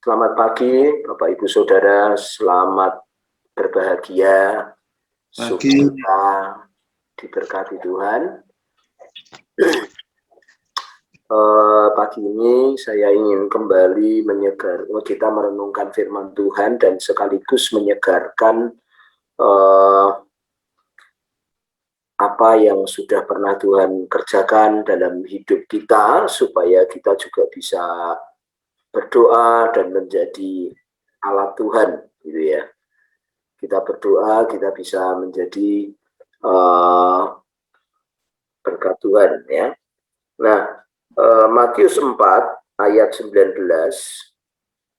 Selamat pagi, Bapak Ibu Saudara. Selamat berbahagia. Sukacita diberkati Tuhan. Pagi ini saya ingin kembali kita merenungkan firman Tuhan dan sekaligus menyegarkan apa yang sudah pernah Tuhan kerjakan dalam hidup kita, supaya kita juga bisa berdoa dan menjadi alat Tuhan, gitu ya. Kita berdoa, kita bisa menjadi berkat Tuhan, ya. Nah, Matius 4 ayat 19,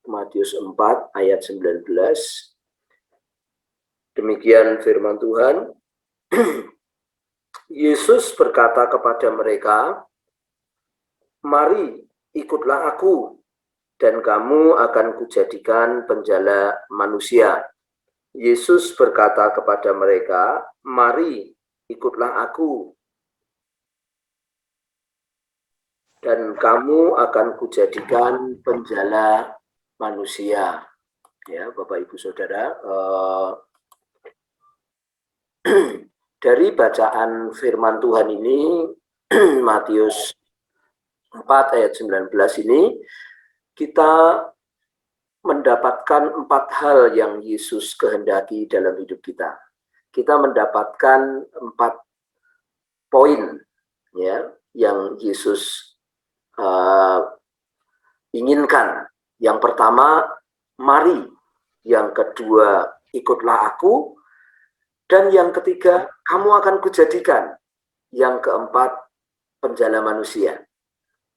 Matius 4 ayat 19, demikian firman Tuhan. Yesus berkata kepada mereka, "Mari, ikutlah aku, dan kamu akan kujadikan penjala manusia." Yesus berkata kepada mereka, "Mari, ikutlah aku, dan kamu akan kujadikan penjala manusia." Ya, Bapak Ibu Saudara, dari bacaan firman Tuhan ini, Matius 4 ayat 19 ini, kita mendapatkan 4 hal yang Yesus kehendaki dalam hidup kita. Kita mendapatkan 4 poin, ya, yang Yesus inginkan. Yang pertama, mari. Yang kedua, ikutlah aku. Dan yang ketiga, kamu akan kujadikan. Yang keempat, penjala manusia.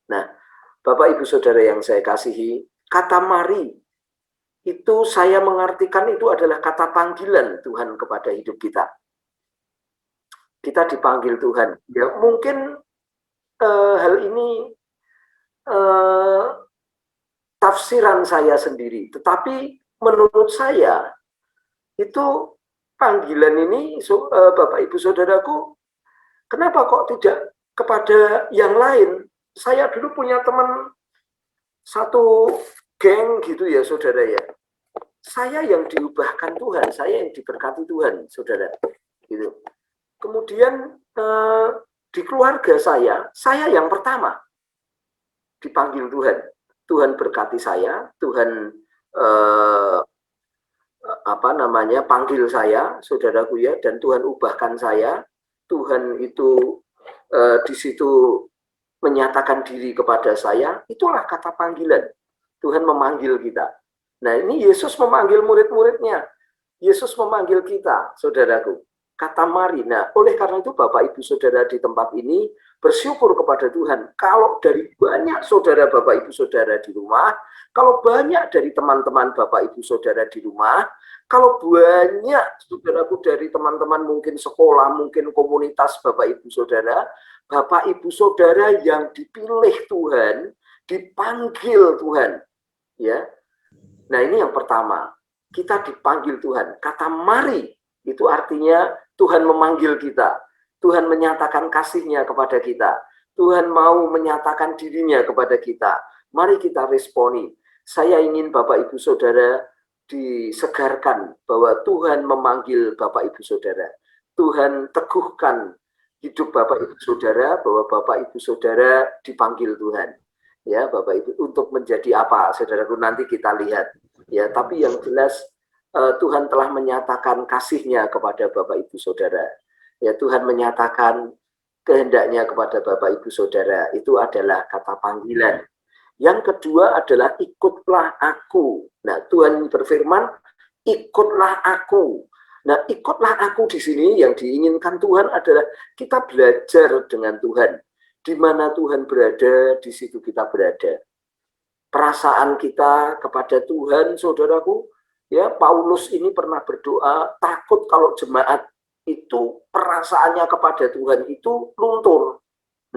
Nah, Bapak Ibu Saudara yang saya kasihi, kata mari itu saya mengartikan itu adalah kata panggilan Tuhan kepada hidup kita. Kita dipanggil Tuhan. Ya, mungkin hal ini tafsiran saya sendiri, tetapi menurut saya itu panggilan ini, Bapak Ibu Saudaraku, kenapa kok tidak kepada yang lain? Saya dulu punya teman satu geng gitu ya, saudara ya. Saya yang diubahkan Tuhan, saya yang diberkati Tuhan, saudara. Gitu. Kemudian di keluarga saya yang pertama dipanggil Tuhan. Tuhan berkati saya, Tuhan panggil saya, saudaraku ya, dan Tuhan ubahkan saya. Tuhan itu di situ menyatakan diri kepada saya. Itulah kata panggilan. Tuhan memanggil kita. Nah, ini Yesus memanggil murid-muridnya. Yesus memanggil kita, saudaraku. Kata mari. Nah, oleh karena itu Bapak Ibu Saudara di tempat ini bersyukur kepada Tuhan. Kalau dari banyak saudara Bapak Ibu Saudara di rumah, kalau banyak dari teman-teman Bapak Ibu Saudara di rumah, kalau banyak saudaraku dari teman-teman mungkin sekolah, mungkin komunitas Bapak Ibu Saudara, Bapak Ibu Saudara yang dipilih Tuhan, dipanggil Tuhan, ya. Nah, ini yang pertama, kita dipanggil Tuhan. Kata mari itu artinya Tuhan memanggil kita. Tuhan menyatakan kasih-Nya kepada kita. Tuhan mau menyatakan diri-Nya kepada kita. Mari kita responi. Saya ingin Bapak Ibu Saudara disegarkan bahwa Tuhan memanggil Bapak Ibu Saudara. Tuhan teguhkan hidup Bapak Ibu Saudara, bahwa Bapak Ibu Saudara dipanggil Tuhan. Ya, Bapak Ibu, untuk menjadi apa, saudaraku, nanti kita lihat. Ya, tapi yang jelas Tuhan telah menyatakan kasih-Nya kepada Bapak Ibu Saudara. Ya, Tuhan menyatakan kehendaknya kepada Bapak Ibu Saudara. Itu adalah kata panggilan. Yang kedua adalah ikutlah aku. Nah, Tuhan berfirman, ikutlah aku. Nah, ikutlah aku di sini yang diinginkan Tuhan adalah kita belajar dengan Tuhan. Di mana Tuhan berada, di situ kita berada. Perasaan kita kepada Tuhan, saudaraku, ya, Paulus ini pernah berdoa, takut kalau jemaat itu perasaannya kepada Tuhan itu luntur.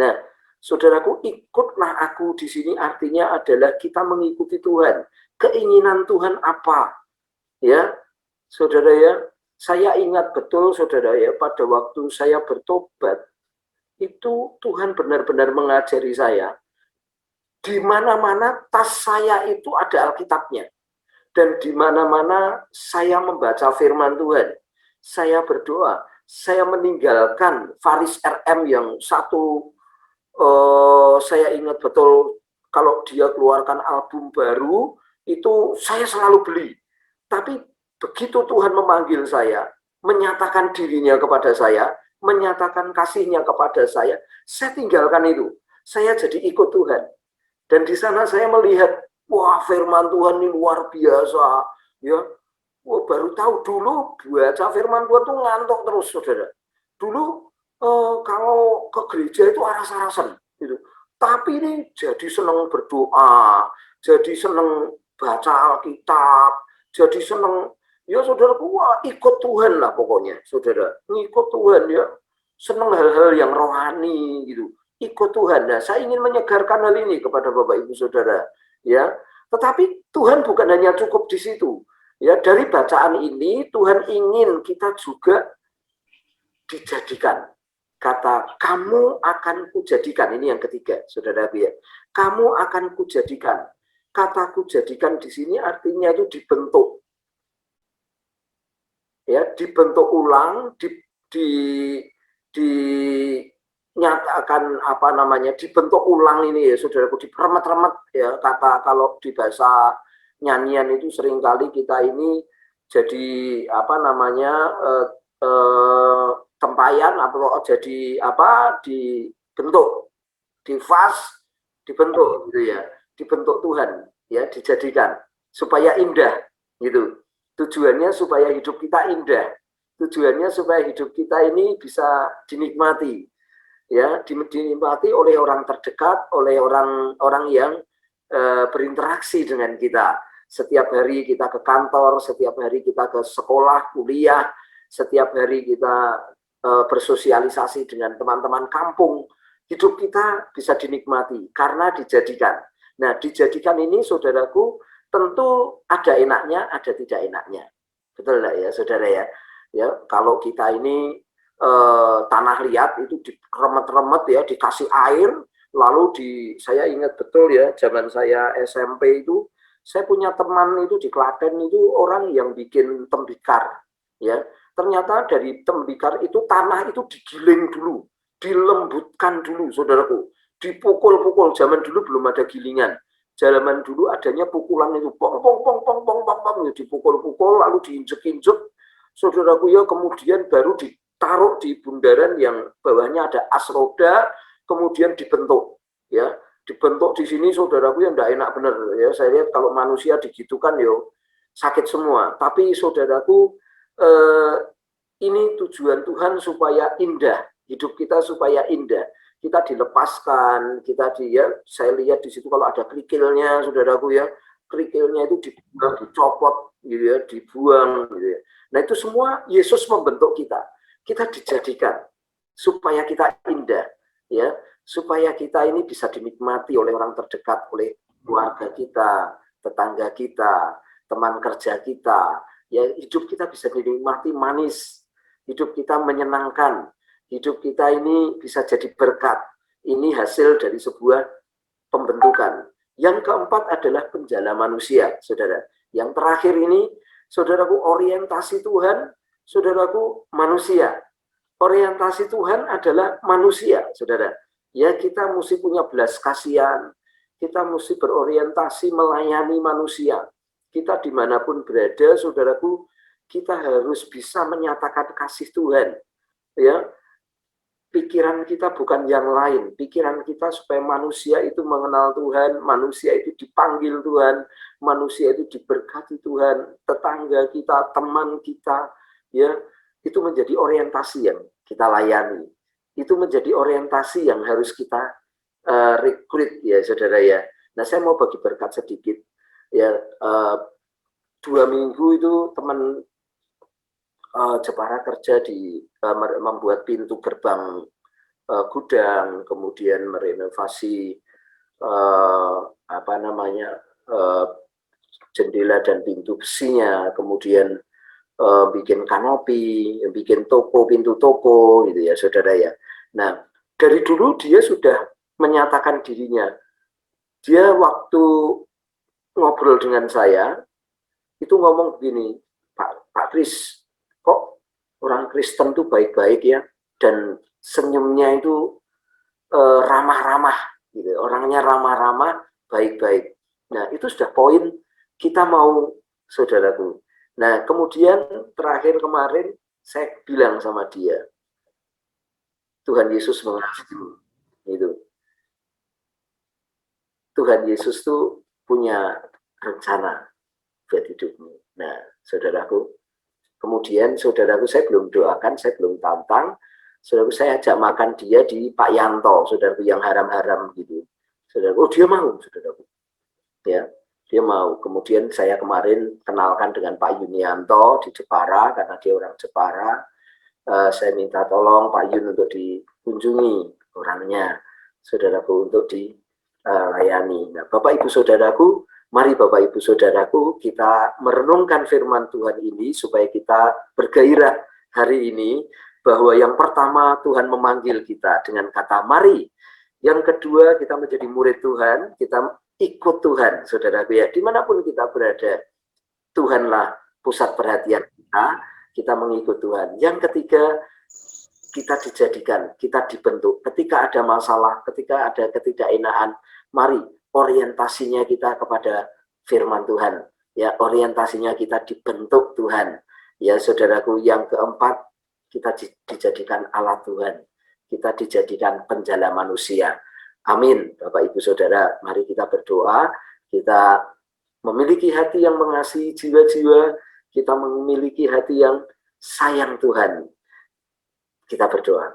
Nah, saudaraku, ikutlah aku di sini artinya adalah kita mengikuti Tuhan. Keinginan Tuhan apa? Ya, saudara ya, saya ingat betul, saudara ya, pada waktu saya bertobat, itu Tuhan benar-benar mengajari saya. Di mana-mana tas saya itu ada Alkitabnya. Dan di mana-mana saya membaca firman Tuhan. Saya berdoa, saya meninggalkan Faris RM yang satu, saya ingat betul kalau dia keluarkan album baru, itu saya selalu beli. Tapi begitu Tuhan memanggil saya, menyatakan dirinya kepada saya, menyatakan kasihnya kepada saya tinggalkan itu. Saya jadi ikut Tuhan. Dan di sana saya melihat, wah firman Tuhan ini luar biasa. Ya, wah, baru tahu dulu baca firman Tuhan tuh ngantuk terus, saudara. Dulu kalau ke gereja itu aras-arasan, gitu. Tapi ini jadi senang berdoa, jadi senang baca Alkitab, jadi senang, ya saudaraku, wah ikut Tuhan lah pokoknya, saudara. Ngikut Tuhan ya, senang hal-hal yang rohani gitu. Ikut Tuhan. Nah, saya ingin menyegarkan hal ini kepada Bapak Ibu Saudara, ya. Tetapi Tuhan bukan hanya cukup di situ. Ya, dari bacaan ini Tuhan ingin kita juga dijadikan. Kata kamu akan kujadikan, ini yang ketiga, Saudara ya. Kamu akan kujadikan. Kata kujadikan di sini artinya itu dibentuk. Ya, dibentuk ulang, nyatakan apa namanya, dibentuk ulang ini ya saudaraku, diremet-remet ya, kata kalau di bahasa nyanyian itu seringkali kita ini jadi apa namanya tempayan atau jadi apa, dibentuk, dibentuk gitu ya, dibentuk Tuhan ya, dijadikan supaya indah gitu. Tujuannya supaya hidup kita indah, tujuannya supaya hidup kita ini bisa dinikmati ya, dinikmati oleh orang terdekat, oleh orang-orang yang berinteraksi dengan kita. Setiap hari kita ke kantor, setiap hari kita ke sekolah, kuliah, setiap hari kita bersosialisasi dengan teman-teman kampung. Hidup kita bisa dinikmati karena dijadikan. Nah, dijadikan ini saudaraku tentu ada enaknya, ada tidak enaknya. Betul enggak ya, saudara ya? Ya, kalau kita ini tanah liat itu diremet-remet ya, dikasih air, lalu saya ingat betul ya, zaman saya SMP itu, saya punya teman itu di Klaten itu orang yang bikin tembikar, ya. Ternyata dari tembikar itu tanah itu digiling dulu, dilembutkan dulu, saudaraku, dipukul-pukul. Zaman dulu belum ada gilingan, zaman dulu adanya pukulan itu, pong pong pong pong pong pong pong, dipukul-pukul lalu diinjek-injek, saudaraku ya, kemudian baru ditaruh di bundaran yang bawahnya ada as roda, kemudian dibentuk ya, dibentuk di sini saudaraku yang tidak enak bener ya. Saya lihat kalau manusia digitukan yo sakit semua, tapi saudaraku ini tujuan Tuhan supaya indah, hidup kita supaya indah, kita dilepaskan, kita saya lihat di situ kalau ada kerikilnya saudaraku ya, kerikilnya itu dibuang, dicopot gitu ya, dibuang gitu ya. Nah itu semua Yesus membentuk kita. Kita dijadikan supaya kita indah ya, supaya kita ini bisa dinikmati oleh orang terdekat, oleh keluarga kita, tetangga kita, teman kerja kita ya. Hidup kita bisa dinikmati manis, hidup kita menyenangkan, hidup kita ini bisa jadi berkat. Ini hasil dari sebuah pembentukan. Yang keempat adalah penjala manusia, saudara. Yang terakhir ini, saudaraku, orientasi Tuhan, saudaraku, manusia. Orientasi Tuhan adalah manusia, saudara. Ya, kita mesti punya belas kasihan, kita mesti berorientasi melayani manusia. Kita dimanapun berada, saudaraku, kita harus bisa menyatakan kasih Tuhan. Ya, pikiran kita bukan yang lain, pikiran kita supaya manusia itu mengenal Tuhan, manusia itu dipanggil Tuhan, manusia itu diberkati Tuhan, tetangga kita, teman kita, ya, itu menjadi orientasi yang kita layani. Itu menjadi orientasi yang harus kita rekrut ya, saudara ya. Nah, saya mau bagi berkat sedikit ya. 2 minggu itu teman Jepara kerja di membuat pintu gerbang gudang, kemudian merenovasi apa namanya jendela dan pintu besinya, kemudian bikin kanopi, bikin toko, pintu toko gitu ya, saudara ya. Nah, dari dulu dia sudah menyatakan dirinya, Dia waktu ngobrol dengan saya, itu ngomong begini, Pak Kris, kok orang Kristen tuh baik-baik ya, dan senyumnya itu ramah-ramah, gitu. Orangnya ramah-ramah, baik-baik. Nah, itu sudah poin kita mau, saudaraku. Nah, kemudian terakhir kemarin saya bilang sama dia, Tuhan Yesus mengasihi. Itu. Tuhan Yesus tuh punya rencana buat hidupmu. Nah, saudaraku, kemudian saudaraku saya belum doakan, saya belum tantang, saudaraku saya ajak makan dia di Pak Yanto, saudaraku yang haram-haram gitu. Saudaraku, oh dia mau, saudaraku. Ya, dia mau. Kemudian saya kemarin kenalkan dengan Pak Yunianto di Jepara, karena dia orang Jepara. Saya minta tolong Pak Yun untuk dikunjungi orangnya, saudaraku, untuk dilayani. Nah, Bapak Ibu Saudaraku, mari Bapak Ibu Saudaraku, kita merenungkan firman Tuhan ini supaya kita bergairah hari ini, bahwa yang pertama Tuhan memanggil kita dengan kata mari. Yang kedua, kita menjadi murid Tuhan, kita ikut Tuhan, saudaraku ya, dimanapun kita berada, Tuhanlah pusat perhatian kita mengikut Tuhan. Yang ketiga, kita dijadikan, kita dibentuk. Ketika ada masalah, ketika ada ketidakenaan, mari orientasinya kita kepada firman Tuhan. Ya, orientasinya kita dibentuk Tuhan. Ya, saudaraku, yang keempat, kita dijadikan alat Tuhan. Kita dijadikan penjala manusia. Amin. Bapak Ibu Saudara, mari kita berdoa. Kita memiliki hati yang mengasihi jiwa-jiwa, kita memiliki hati yang sayang Tuhan. Kita berdoa.